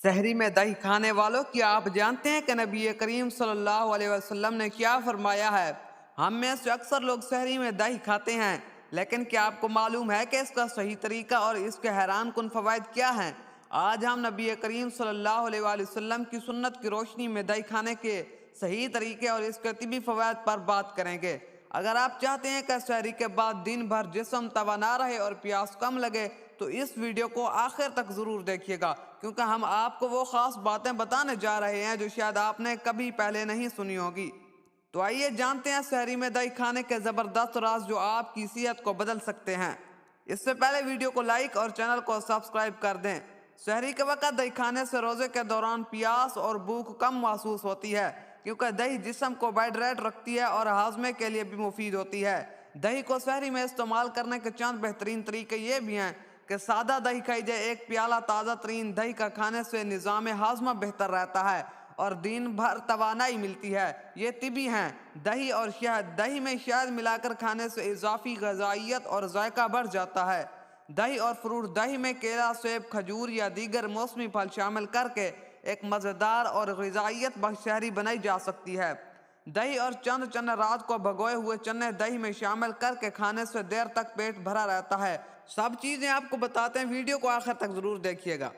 سحری میں دہی کھانے والوں کیا آپ جانتے ہیں کہ نبی کریم صلی اللہ علیہ وسلم نے کیا فرمایا ہے؟ ہم میں سے اکثر لوگ سحری میں دہی کھاتے ہیں، لیکن کیا آپ کو معلوم ہے کہ اس کا صحیح طریقہ اور اس کے حیران کن فوائد کیا ہیں؟ آج ہم نبی کریم صلی اللہ علیہ وسلم کی سنت کی روشنی میں دہی کھانے کے صحیح طریقے اور اس کے طبی فوائد پر بات کریں گے۔ اگر آپ چاہتے ہیں کہ سحری کے بعد دن بھر جسم توانا رہے اور پیاس کم لگے تو اس ویڈیو کو آخر تک ضرور دیکھیے گا، کیونکہ ہم آپ کو وہ خاص باتیں بتانے جا رہے ہیں جو شاید آپ نے کبھی پہلے نہیں سنی ہوگی۔ تو آئیے جانتے ہیں سحری میں دہی کھانے کے زبردست راز جو آپ کی صحت کو بدل سکتے ہیں۔ اس سے پہلے ویڈیو کو لائک اور چینل کو سبسکرائب کر دیں۔ سحری کے وقت دہی کھانے سے روزے کے دوران پیاس اور بھوک کم محسوس ہوتی ہے، کیونکہ دہی جسم کو ہائیڈریٹ رکھتی ہے اور ہاضمے کے لیے بھی مفید ہوتی ہے۔ دہی کو سحری میں استعمال کرنے کے چند بہترین طریقے یہ بھی ہیں کہ سادہ دہی کھائی جائے۔ ایک پیالہ تازہ ترین دہی کا کھانے سے نظام ہاضمہ بہتر رہتا ہے اور دن بھر توانائی ملتی ہے۔ یہ طبی ہیں۔ دہی اور شہد۔ دہی میں شہد ملا کر کھانے سے اضافی غذائیت اور ذائقہ بڑھ جاتا ہے۔ دہی اور فروٹ۔ دہی میں کیلا، سیب، کھجور یا دیگر موسمی پھل شامل کر کے ایک مزیدار اور غذائیت بخش سحری بنائی جا سکتی ہے۔ دہی اور چنے رات کو بھگوئے ہوئے چنے دہی میں شامل کر کے کھانے سے دیر تک پیٹ بھرا رہتا ہے۔ سب چیزیں آپ کو بتاتے ہیں، ویڈیو کو آخر تک ضرور دیکھیے گا۔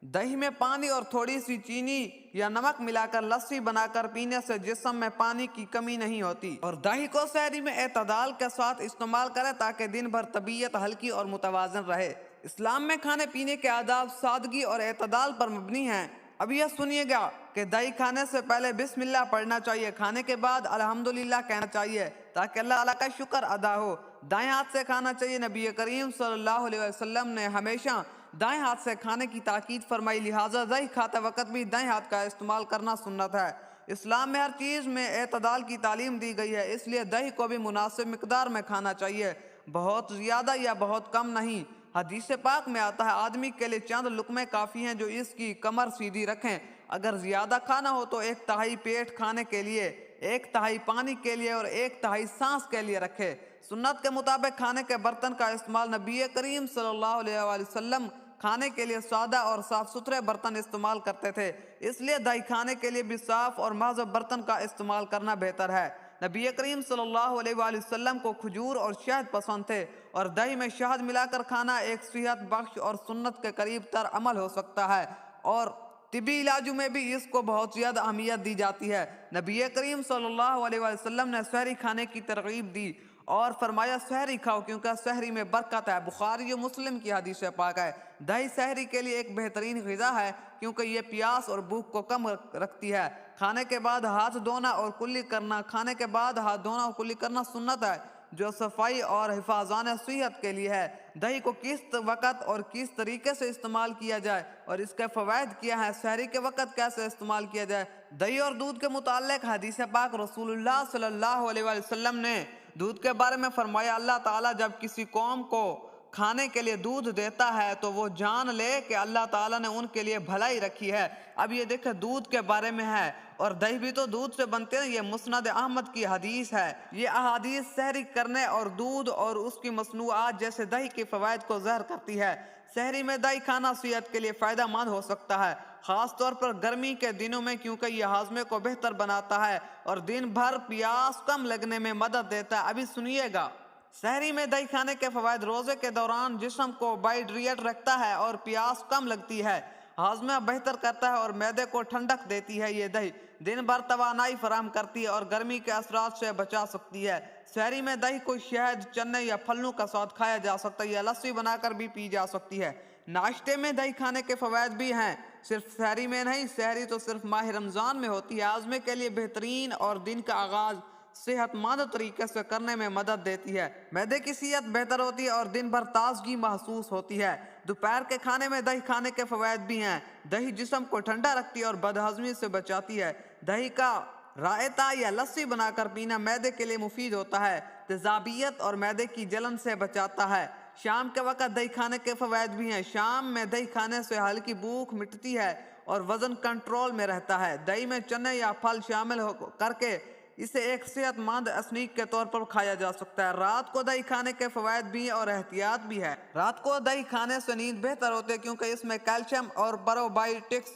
دہی میں پانی اور تھوڑی سی چینی یا نمک ملا کر لسی بنا کر پینے سے جسم میں پانی کی کمی نہیں ہوتی، اور دہی کو سحری میں اعتدال کے ساتھ استعمال کریں تاکہ دن بھر طبیعت ہلکی اور متوازن رہے۔ اسلام میں کھانے پینے کے آداب سادگی اور اعتدال پر مبنی ہیں۔ اب یہ سنیے گا کہ دہی کھانے سے پہلے بسم اللہ پڑھنا چاہیے، کھانے کے بعد الحمدللہ کہنا چاہیے تاکہ اللہ تعالیٰ کا شکر ادا ہو۔ دائیں ہاتھ سے کھانا چاہیے۔ نبی کریم صلی اللہ علیہ وسلم نے ہمیشہ دائیں ہاتھ سے کھانے کی تاکید فرمائی، لہٰذا دہی کھاتے وقت بھی دائیں ہاتھ کا استعمال کرنا سنت ہے۔ اسلام میں ہر چیز میں اعتدال کی تعلیم دی گئی ہے، اس لیے دہی کو بھی مناسب مقدار میں کھانا چاہیے، بہت زیادہ یا بہت کم نہیں۔ حدیث پاک میں آتا ہے آدمی کے لیے چند لقمے کافی ہیں جو اس کی کمر سیدھی رکھیں۔ اگر زیادہ کھانا ہو تو 1/3 پیٹ کھانے کے لیے، 1/3 پانی کے لیے اور 1/3 سانس کے لیے رکھے۔ سنت کے مطابق کھانے کے برتن کا استعمال۔ نبی کریم صلی اللہ علیہ وسلم کھانے کے لیے سادہ اور صاف ستھرے برتن استعمال کرتے تھے، اس لیے دہی کھانے کے لیے بھی صاف اور مہذب برتن کا استعمال کرنا بہتر ہے۔ نبی کریم صلی اللہ علیہ وسلم کو کھجور اور شہد پسند تھے، اور دہی میں شہد ملا کر کھانا ایک صحت بخش اور سنت کے قریب تر عمل ہو سکتا ہے، اور طبی علاجوں میں بھی اس کو بہت زیادہ اہمیت دی جاتی ہے۔ نبی کریم صلی اللہ علیہ وسلم نے سحری کھانے کی ترغیب دی اور فرمایا سحری کھاؤ کیونکہ سحری میں برکت ہے۔ بخاری و مسلم کی حدیث پاک ہے۔ دہی سحری کے لیے ایک بہترین غذا ہے کیونکہ یہ پیاس اور بھوک کو کم رکھتی ہے۔ کھانے کے بعد ہاتھ دھونا اور کلی کرنا۔ کھانے کے بعد ہاتھ دھونا اور کلی کرنا سنت ہے جو صفائی اور حفاظان صحت کے لیے ہے۔ دہی کو کس وقت اور کس طریقے سے استعمال کیا جائے اور اس کے فوائد کیا ہیں، سحری کے وقت کیسے استعمال کیا جائے۔ دہی اور دودھ کے متعلق حدیث پاک رسول اللہ صلی اللہ علیہ وسلم نے دودھ کے بارے میں فرمایا، اللہ تعالیٰ جب کسی قوم کو کھانے کے لیے دودھ دیتا ہے تو وہ جان لے کہ اللہ تعالیٰ نے ان کے لیے بھلائی رکھی ہے۔ اب یہ دیکھیں دودھ کے بارے میں ہے، اور دہی بھی تو دودھ سے بنتے ہیں۔ یہ مسند احمد کی حدیث ہے۔ یہ احادیث سحری کرنے اور دودھ اور اس کی مصنوعات جیسے دہی کے فوائد کو ظاہر کرتی ہے۔ سحری میں دہی کھانا صحت کے لیے فائدہ مند ہو سکتا ہے، خاص طور پر گرمی کے دنوں میں، کیونکہ یہ ہاضمے کو بہتر بناتا ہے اور دن بھر پیاس کم لگنے میں مدد دیتا ہے۔ ابھی سنیے گا سحری میں دہی کھانے کے فوائد۔ روزے کے دوران جسم کو ہائیڈریٹ رکھتا ہے اور پیاس کم لگتی ہے، ہاضمہ بہتر کرتا ہے اور معدے کو ٹھنڈک دیتی ہے۔ یہ دہی دن بھر توانائی فراہم کرتی ہے اور گرمی کے اثرات سے بچا سکتی ہے۔ سحری میں دہی کو شہد، چنے یا پھلوں کا ساتھ کھایا جا سکتا ہے یا لسی بنا کر بھی پی جا سکتی ہے۔ ناشتے میں دہی کھانے کے فوائد بھی ہیں، صرف سحری میں نہیں۔ سحری تو صرف ماہ رمضان میں ہوتی ہے۔ ہاضمے کے لیے بہترین اور دن کا آغاز صحت مند طریقے سے کرنے میں مدد دیتی ہے۔ معدے کی صحت بہتر ہوتی ہے اور دن بھر تازگی محسوس ہوتی ہے۔ دوپہر کے کھانے میں دہی کھانے کے فوائد بھی ہیں۔ دہی جسم کو ٹھنڈا رکھتی ہے اور بد ہضمی سے بچاتی ہے۔ دہی کا رائتہ یا لسی بنا کر پینا معدے کے لیے مفید ہوتا ہے، تیزابیت اور معدے کی جلن سے بچاتا ہے۔ شام کے وقت دہی کھانے کے فوائد بھی ہیں۔ شام میں دہی کھانے سے ہلکی بھوک مٹتی ہے اور وزن کنٹرول میں رہتا ہے۔ دہی میں چنے یا پھل شامل کر کے اسے ایک صحت مند اسنیک کے طور پر کھایا جا سکتا ہے۔ رات کو دہی کھانے کے فوائد بھی اور احتیاط بھی ہے۔ رات کو دہی کھانے سے نیند بہتر ہوتی ہے کیونکہ اس میں کیلشیم اور پروبائیوٹکس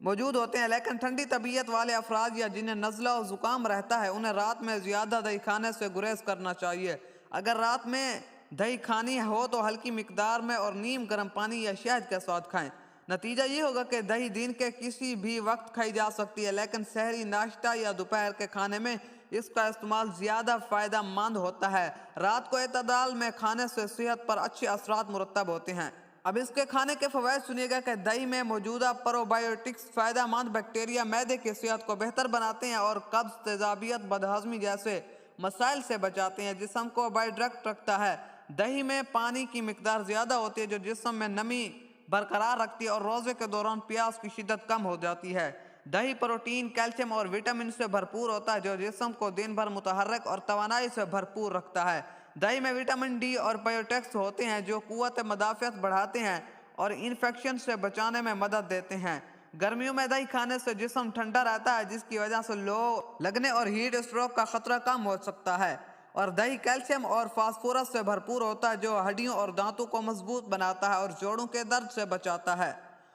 موجود ہوتے ہیں، لیکن ٹھنڈی طبیعت والے افراد یا جنہیں نزلہ و زکام رہتا ہے انہیں رات میں زیادہ دہی کھانے سے گریز کرنا چاہیے۔ اگر رات میں دہی کھانی ہو تو ہلکی مقدار میں اور نیم گرم پانی یا شہد کے ساتھ کھائیں۔ نتیجہ یہ ہوگا کہ دہی دن کے کسی بھی وقت کھائی جا سکتی ہے، لیکن سحری ناشتہ یا دوپہر کے کھانے میں اس کا استعمال زیادہ فائدہ مند ہوتا ہے۔ رات کو اعتدال میں کھانے سے صحت پر اچھے اثرات مرتب ہوتے ہیں۔ اب اس کے کھانے کے فوائد سنیے گا کہ دہی میں موجودہ پروبائیوٹکس فائدہ مند بیکٹیریا معدے کی صحت کو بہتر بناتے ہیں اور قبض، تیزابیت، بدہضمی جیسے مسائل سے بچاتے ہیں۔ جسم کو ہائیڈریٹ رکھتا ہے۔ دہی میں پانی کی مقدار زیادہ ہوتی ہے جو جسم میں نمی برقرار رکھتی ہے اور روزے کے دوران پیاس کی شدت کم ہو جاتی ہے۔ دہی پروٹین، کیلشیم اور وٹامن سے بھرپور ہوتا ہے جو جسم کو دن بھر متحرک اور توانائی سے بھرپور رکھتا ہے۔ دہی میں وٹامن ڈی اور بائیوٹکس ہوتے ہیں جو قوت مدافعت بڑھاتے ہیں اور انفیکشن سے بچانے میں مدد دیتے ہیں۔ گرمیوں میں دہی کھانے سے جسم ٹھنڈا رہتا ہے جس کی وجہ سے لو لگنے اور ہیٹ اسٹروک کا خطرہ کم ہو سکتا ہے، اور دہی کیلشیم اور فاسفورس سے بھرپور ہوتا ہے جو ہڈیوں اور دانتوں کو مضبوط بناتا ہے اور جوڑوں کے درد سے بچاتا ہے۔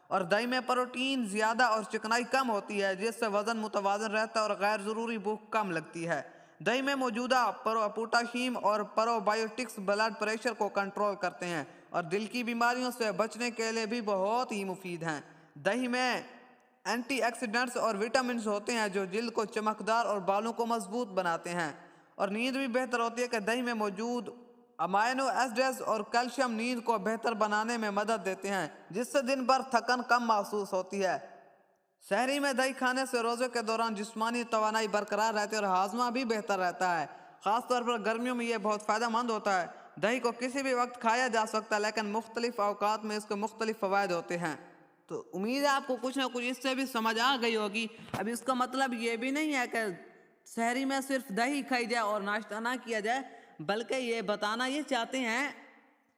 اور دہی میں پروٹین زیادہ اور چکنائی کم ہوتی ہے جس سے وزن متوازن رہتا ہے اور غیر ضروری بھوک کم لگتی ہے۔ دہی میں موجودہ پوٹاشیم اور پروبائیوٹکس بلڈ پریشر کو کنٹرول کرتے ہیں اور دل کی بیماریوں سے بچنے کے لیے بھی بہت ہی مفید ہیں۔ دہی میں اینٹی آکسیڈنٹس اور وٹامنز ہوتے ہیں جو جلد کو چمکدار اور بالوں کو مضبوط بناتے ہیں، اور نیند بھی بہتر ہوتی ہے کہ دہی میں موجود امائنو ایسڈز اور کیلشیم نیند کو بہتر بنانے میں مدد دیتے ہیں جس سے دن بھر تھکن کم محسوس ہوتی ہے۔ سحری میں دہی کھانے سے روزے کے دوران جسمانی توانائی برقرار رہتی ہے اور ہاضمہ بھی بہتر رہتا ہے۔ خاص طور پر گرمیوں میں یہ بہت فائدہ مند ہوتا ہے۔ دہی کو کسی بھی وقت کھایا جا سکتا ہے لیکن مختلف اوقات میں اس کے مختلف فوائد ہوتے ہیں۔ تو امید ہے آپ کو کچھ نہ کچھ اس سے بھی سمجھ آ گئی ہوگی۔ اب اس کا مطلب یہ بھی نہیں ہے کہ سحری میں صرف دہی کھائی جائے اور ناشتہ نہ کیا جائے، بلکہ یہ بتانا یہ چاہتے ہیں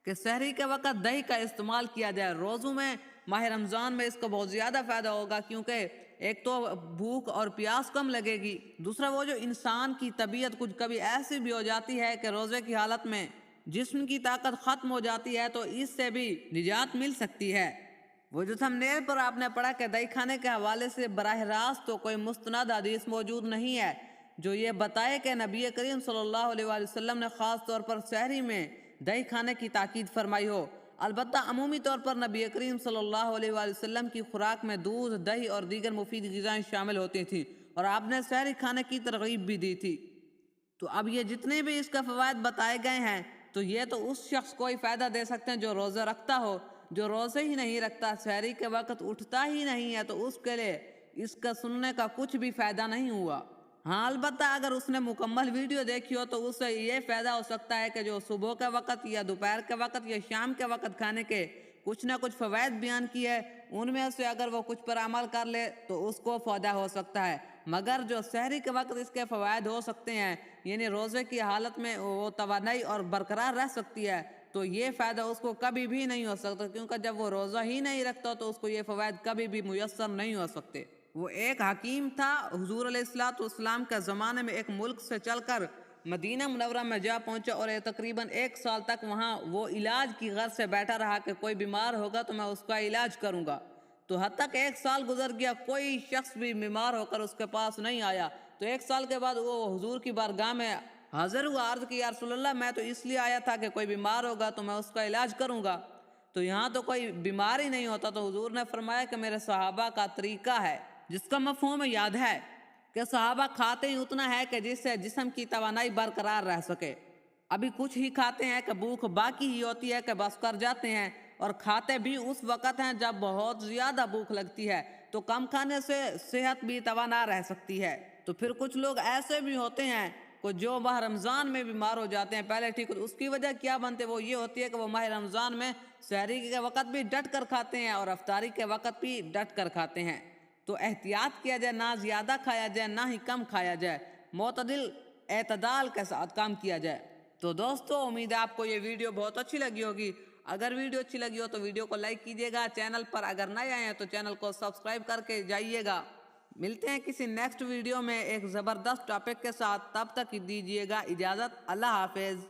کہ سحری کے وقت دہی کا استعمال کیا جائے۔ روزوں میں ماہ رمضان میں اس کو بہت زیادہ فائدہ ہوگا، کیونکہ ایک تو بھوک اور پیاس کم لگے گی، دوسرا وہ جو انسان کی طبیعت کچھ کبھی ایسی بھی ہو جاتی ہے کہ روزے کی حالت میں جسم کی طاقت ختم ہو جاتی ہے، تو اس سے بھی نجات مل سکتی ہے۔ وہ جو تھم نیل پر آپ نے پڑھا کہ دہی کھانے کے حوالے سے براہ راست تو کوئی مستند حدیث موجود نہیں ہے جو یہ بتائے کہ نبی کریم صلی اللہ علیہ وآلہ وسلم نے خاص طور پر سحری میں دہی کھانے کی تاکید فرمائی ہو۔ البتہ عمومی طور پر نبی کریم صلی اللہ علیہ وآلہ وسلم کی خوراک میں دودھ، دہی اور دیگر مفید غذائیں شامل ہوتی تھیں، اور آپ نے سحری کھانے کی ترغیب بھی دی تھی۔ تو اب یہ جتنے بھی اس کا فوائد بتائے گئے ہیں تو یہ تو اس شخص کو ہی فائدہ دے سکتے ہیں جو روزہ رکھتا ہو۔ جو روزے ہی نہیں رکھتا، سحری کے وقت اٹھتا ہی نہیں ہے، تو اس کے لیے اس کا سننے کا کچھ بھی فائدہ نہیں ہوا۔ ہاں البتہ اگر اس نے مکمل ویڈیو دیکھی ہو تو اس سے یہ فائدہ ہو سکتا ہے کہ جو صبح کے وقت یا دوپہر کے وقت یا شام کے وقت کھانے کے کچھ نہ کچھ فوائد بیان کیے، ان میں سے اگر وہ کچھ پر عمل کر لے تو اس کو فائدہ ہو سکتا ہے۔ مگر جو سحری کے وقت اس کے فوائد ہو سکتے ہیں، یعنی روزے کی حالت میں وہ توانائی اور برقرار رہ سکتی ہے، تو یہ فائدہ اس کو کبھی بھی نہیں ہو سکتا، کیونکہ جب وہ روزہ ہی نہیں رکھتا تو اس کو یہ فوائد کبھی بھی میسر نہیں ہو سکتے۔ وہ ایک حکیم تھا، حضور علیہ الصلوۃ والسلام کے زمانے میں ایک ملک سے چل کر مدینہ منورہ میں جا پہنچا اور تقریباً 1 سال تک وہاں وہ علاج کی غرض سے بیٹھا رہا کہ کوئی بیمار ہوگا تو میں اس کا علاج کروں گا۔ تو حتیٰ کہ 1 سال گزر گیا، کوئی شخص بھی بیمار ہو کر اس کے پاس نہیں آیا۔ تو 1 سال کے بعد وہ حضور کی بارگاہ میں حاضر ہوا، عرض کی یا رسول اللہ میں تو اس لیے آیا تھا کہ کوئی بیمار ہوگا تو میں اس کا علاج کروں گا، تو یہاں تو کوئی بیمار ہی نہیں ہوتا۔ تو حضور نے فرمایا کہ میرے صحابہ کا طریقہ ہے جس کا مفہوم یاد ہے کہ صحابہ کھاتے ہی اتنا ہے کہ جس سے جسم کی توانائی برقرار رہ سکے۔ ابھی کچھ ہی کھاتے ہیں کہ بھوک باقی ہی ہوتی ہے کہ بس کر جاتے ہیں، اور کھاتے بھی اس وقت ہیں جب بہت زیادہ بھوک لگتی ہے، تو کم کھانے سے صحت بھی توانا رہ سکتی ہے۔ تو پھر کچھ لوگ ایسے بھی ہوتے ہیں کہ جو ماہ رمضان میں بیمار ہو جاتے ہیں، پہلے ٹھیک، اس کی وجہ کیا بنتے؟ وہ یہ ہوتی ہے کہ وہ ماہ رمضان میں سحری کے وقت بھی ڈٹ کر کھاتے ہیں اور افطاری کے وقت بھی ڈٹ کر کھاتے ہیں۔ تو احتیاط کیا جائے، نہ زیادہ کھایا جائے نہ ہی کم کھایا جائے، معتدل اعتدال کے ساتھ کام کیا جائے۔ تو دوستو امید ہے آپ کو یہ ویڈیو بہت اچھی لگی ہوگی۔ اگر ویڈیو اچھی لگی ہو تو ویڈیو کو لائک کیجیے گا، چینل پر اگر نئے آئے ہیں تو چینل کو سبسکرائب کر کے جائیے گا۔ ملتے ہیں کسی نیکسٹ ویڈیو میں ایک زبردست ٹاپک کے ساتھ، تب تک دیجیے گا اجازت، اللہ حافظ۔